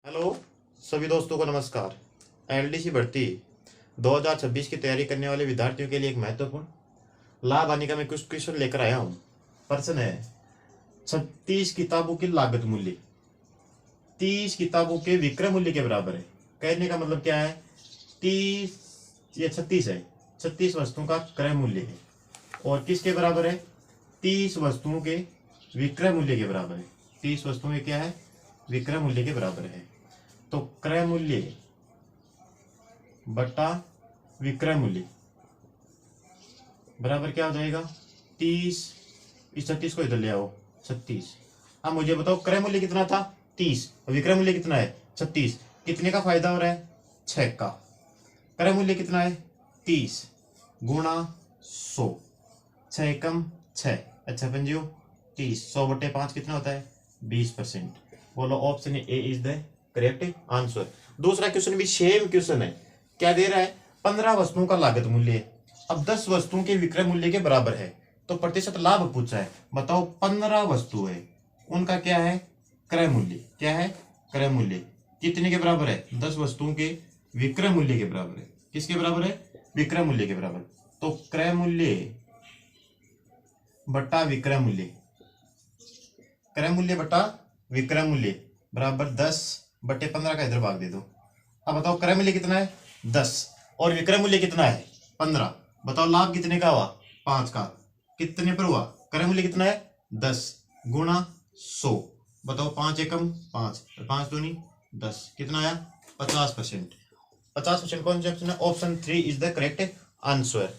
Hello सभी दोस्तों को नमस्कार। एलडीसी भर्ती 2026 की तैयारी करने वाले विद्यार्थियों के लिए एक महत्वपूर्ण लाभ आने का मैं कुछ क्वेश्चन लेकर आया हूँ। प्रश्न है 36 किताबों की लागत मूल्य 30 किताबों के विक्रय मूल्य के बराबर है। कहने का मतलब क्या है, 30 ये 36 है, 36 वस्तुओं का क्रय मूल्य है और किसके बराबर है, 30 वस्तुओं के विक्रय मूल्य के बराबर है। 30 वस्तुओं के क्या है, विक्रय मूल्य के बराबर है। तो क्रय मूल्य बटा विक्रय मूल्य बराबर क्या हो जाएगा, 30। इस 36 को इधर ले आओ, 36। अब मुझे बताओ क्रय मूल्य कितना था, 30, और विक्रय मूल्य कितना है, 36। कितने का फायदा हो रहा है, 6 का। क्रय मूल्य कितना है, 30 गुणा 100, 6 एकम 6, अच्छा पंजियो 30, 100/5 कितना होता है, 20%। बोलो option A is the correct answer. दूसरा क्वेश्चन भी सेम क्वेश्चन है, क्या दे रहा है, 15 वस्तुओं का लागत मूल्य है, अब 10 वस्तुओं के विक्रय मूल्य के बराबर है, तो प्रतिशत लाभ पूछा है। बताओ 15 वस्तु है, उनका क्या है, क्रय मूल्य, क्या है, क्रय मूल्य कितने के बराबर है, 10 वस्तुओं के विक्रय मूल्य के बराबर है। किसके बराबर है, विक्रय मूल्य के बराबर। तो क्रय मूल्य बटा विक्रय मूल्य, क्रय मूल्य बटा विक्रय मूल्य बराबर 10/15 का इधर भाग दे दो। अब बताओ क्रय मूल्य कितना है, 10 और विक्रय मूल्य कितना है, 15। बताओ लाभ कितने का हुआ, 5 का। कितने पर हुआ, क्रय मूल्य कितना है, 10 गुणा 100। बताओ 5 एकम 5, 5 दूनी 10, कितना आया, 50%। 50% कौन सा ऑप्शन है, option 3 is the correct answer.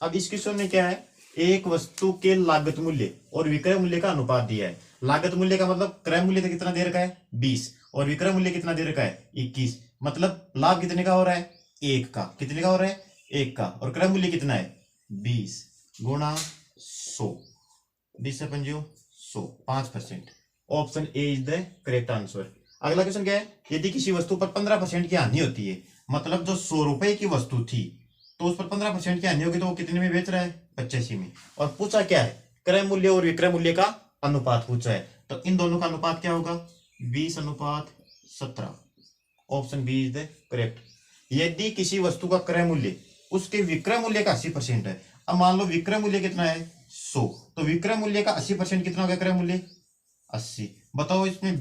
अब इस क्वेश्चन में क्या है, एक वस्तु के लागत मूल्य और विक्रय मूल्य का अनुपात दिया है। लागत मूल्य का मतलब क्रय मूल्य तो कितना दे रखा है, 20, और विक्रय मूल्य कितना दे रखा है, 21। मतलब लाभ कितने का हो रहा है, 1 का। कितने का हो रहा है, 1 का। और क्रय मूल्य कितना है, 20 गुणा 100, 20 से पंजो 100, 5%। Option A is the correct answer. अगला क्वेश्चन क्या है, यदि किसी वस्तु पर 15% की हानि होती है, मतलब जो 100 रुपए की वस्तु थी तो उस पर 15% की हानि होगी, तो वो कितने में बेच रहा है, 85 में। और पूछा क्या है, क्रय मूल्य और विक्रय मूल्य का अनुपात पूछा है, तो इन दोनों का अनुपात क्या होगा, 20:17। Option B is the correct. यदि किसी वस्तु का क्रय मूल्य उसके विक्रय मूल्य का 80% है, अब मान लो विक्रय मूल्य कितना है, 100, तो विक्रय मूल्य का 80% कितना हो गया, क्रय मूल्य 80। बताओ इसमें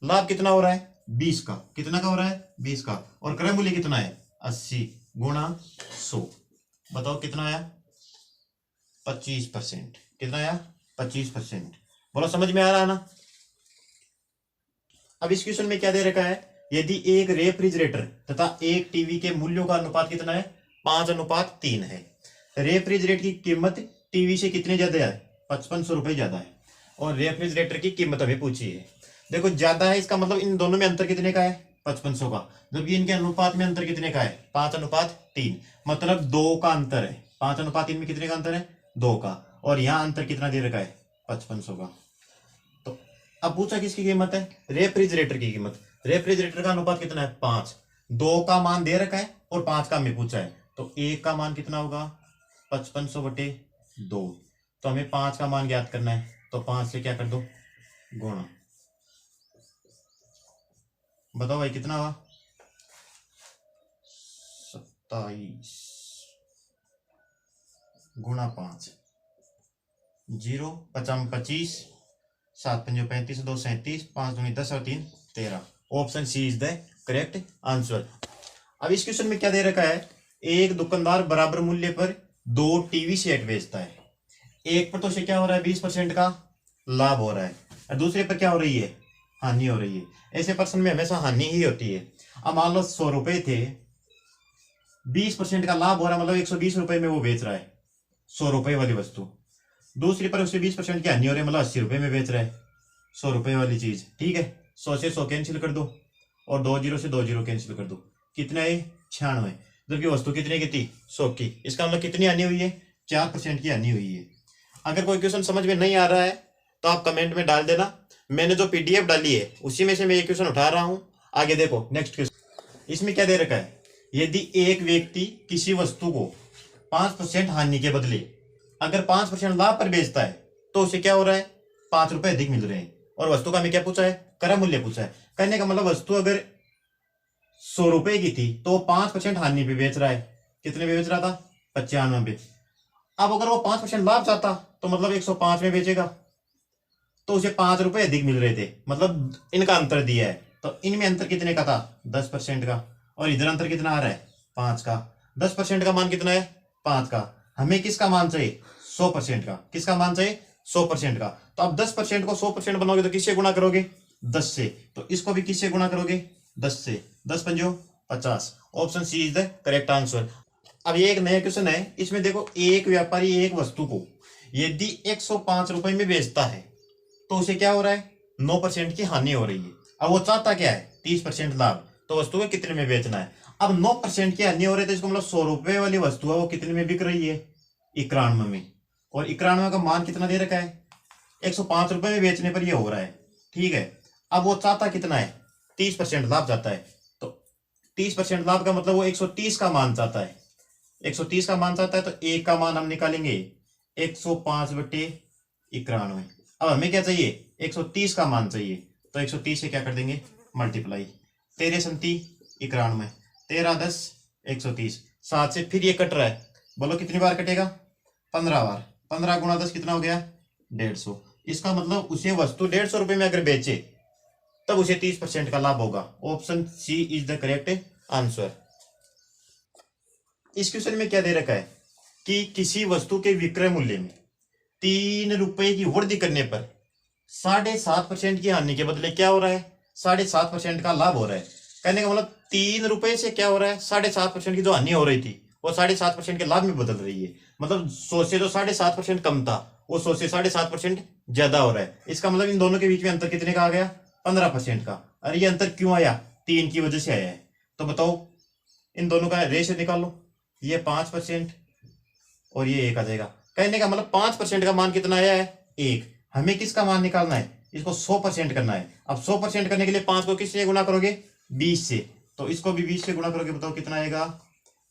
लाभ कितना हो रहा है, 20 का। कितना का हो रहा है, 20 का। और क्रय मूल्य कितना है, 80 गुणा 100। बताओ कितना आया, 25%। कितना आया, 25%। बोलो समझ में आ रहा है ना। अब इस क्वेश्चन में क्या दे रखा है, यदि एक रेफ्रिजरेटर तथा एक टीवी के मूल्यों का अनुपात कितना है, 5:3 है। रेफ्रिजरेटर की कीमत टीवी से कितने ज्यादा है, 5500 रुपए ज्यादा है, और रेफ्रिजरेटर की कीमत अभी पूछी है। देखो ज्यादा है, इसका मतलब इन दोनों में अंतर कितने का है, 5500 का, जबकि इनके अनुपात में अंतर कितने का है, 5:3। मतलब 2 का अंतर है। 5:3 में कितने का अंतर है, 2 का। और यहां अंतर कितना दे रखा है, 5500 का। तो अब पूछा किसकी कीमत है, रेफ्रिजरेटर की कीमत। रेफ्रिजरेटर का अनुपात कितना है, 5। 2 का मान दे रखा है और 5 का हमें पूछा है, तो 1 का मान कितना होगा, 5500/2। तो हमें 5 का मान ज्ञात करना है, तो 5 से क्या कर दो, गुणा। बताओ भाई कितना हुआ, 27 गुणा 5, 0 5 25, 7 5 35, 2 37, 5 दूनी 10 और 3 13। Option C is the correct answer. अब इस क्वेश्चन में क्या दे रखा है, एक दुकानदार बराबर मूल्य पर 2 टीवी सेट बेचता है। एक पर तो से क्या हो रहा है, 20% का लाभ हो रहा है, और दूसरे पर क्या हो रही है, हानि हो रही है। ऐसे पर्सन में हमेशा हानि ही होती है। अब मान लो 100 रुपए थे, 20% का लाभ हो रहा है, मतलब 120 रुपए में वो बेच रहा है 100 रुपए वाली वस्तु। दूसरी पर उससे 20% की हानि हो रही है, मतलब 80 रुपए में बेच रहा है 100 रुपए वाली चीज। ठीक है, 100 से 100 कैंसिल कर दो और 2 जीरो से 2 जीरो कैंसिल कर दो, कितना है, 96। जबकि वस्तु कितने की थी, 100 की। इसका मतलब कितनी हानि हुई है, 4% की हानि हुई है। अगर कोई क्वेश्चन समझ में नहीं आ रहा है तो आप कमेंट में डाल देना, मैंने जो पीडीएफ डाली है उसी में से मैं ये क्वेश्चन उठा रहा हूं। आगे देखो नेक्स्ट क्वेश्चन, इसमें क्या दे रखा है, यदि एक व्यक्ति किसी वस्तु को 5% हानि के बदले अगर 5% लाभ पर बेचता है, तो उसे क्या हो रहा है, 5 रुपए अधिक मिल रहे हैं। और वस्तु का हमें क्या पूछा है, क्रय मूल्य पूछा है। कहने का मतलब वस्तु अगर 100 रुपए की थी तो वो 5% हानि पे बेच रहा है। कितने पे बेच रहा था, 95 पे। अब अगर वो 5% लाभ चाहता तो मतलब 105 में बेचेगा, तो उसे 5 रुपए अधिक मिल रहे थे, मतलब इनका अंतर दिया है। तो इनमें अंतर कितने का था, 10% का। और इधर अंतर कितना आ रहा है, 5 का। 10% का मान कितना है, 5 का। हमें किसका मान चाहिए, 100% का। किसका मान चाहिए, 100% का। तो अब 10% को 100% बनाओगे तो किससे गुणा करोगे, 10 से। तो इसको भी किससे गुणा करोगे, 10 से। 10 पंजो 50। Option C is the correct answer. अब ये एक नया क्वेश्चन है, इसमें देखो एक व्यापारी एक वस्तु को यदि 105 रुपए में बेचता है तो उसे क्या हो रहा है, 9% की हानि हो रही है। अब वो चाहता क्या है, 30% लाभ। तो वस्तु को कितने में बेचना है। अब 9% की हानि हो रही है तो इसको मतलब 100 रुपए वाली वस्तु है वो कितने में बिक रही है, 91 में। और 91 का मान कितना दे रखा है, 105 रुपए में बेचने पर ये हो रहा है। ठीक है। अब वो चाहता कितना है, 30% लाभ चाहता है। तो 30% लाभ का मतलब वो 130 का मान चाहता है। 130 का मान चाहता है तो एक का मान हम निकालेंगे 105/91। अब हमें क्या चाहिए, 130 का मान चाहिए। तो 130 से क्या कर देंगे, मल्टीप्लाई। 13 संती 91, 13 10 130। 7 से फिर ये कट रहा है, बोलो कितनी बार कटेगा, 15 बार। 15 गुणा 10 कितना हो गया, 150। इसका मतलब उसे वस्तु 150 रुपए में अगर बेचे तब उसे 30% का लाभ होगा। Option C is the correct answer. इस क्वेश्चन में क्या दे रखा है कि किसी वस्तु के विक्रय मूल्य में 3 रुपए की वृद्धि करने पर 7.5% की हानि के बदले क्या हो रहा है, 7.5% का लाभ हो रहा है। कहने का मतलब 3 रुपए से क्या हो रहा है, 7.5% की जो हानि हो रही थी वो 7.5% के लाभ में बदल रही है। मतलब 100 से जो 7.5% कम था वो 100 से 7.5% ज्यादा हो रहा है। इसका मतलब इन दोनों के बीच में अंतर कितने का आ गया, 15% का। अरे ये अंतर क्यों आया, 3 की वजह से आया है। तो बताओ इन दोनों का रेशियो निकालो, ये 5% और ये 1 आ जाएगा। कहने का मतलब 5% का मान कितना आया है, 1। हमें किसका मान निकालना है, इसको 100% करना है। अब 100% करने के लिए 5 को किससे गुणा करोगे, 20 से। तो इसको भी 20 से गुणा करोगे, बताओ कितना आएगा,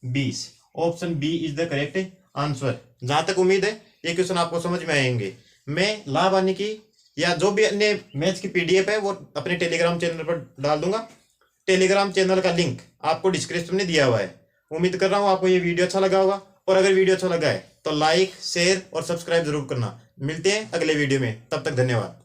20। Option B is the correct answer. जहां तक उम्मीद है ये क्वेश्चन आपको समझ में आएंगे। मैं लाभ आने की या जो भी अन्य मैथ्स की पीडीएफ है वो अपने टेलीग्राम चैनल पर डाल दूंगा। टेलीग्राम चैनल का लिंक आपको डिस्क्रिप्शन में दिया हुआ है। उम्मीद कर रहा हूँ आपको ये वीडियो अच्छा लगा होगा। और अगर वीडियो अच्छा लगा है तो लाइक शेयर और सब्सक्राइब जरूर करना। मिलते हैं अगले वीडियो में, तब तक धन्यवाद।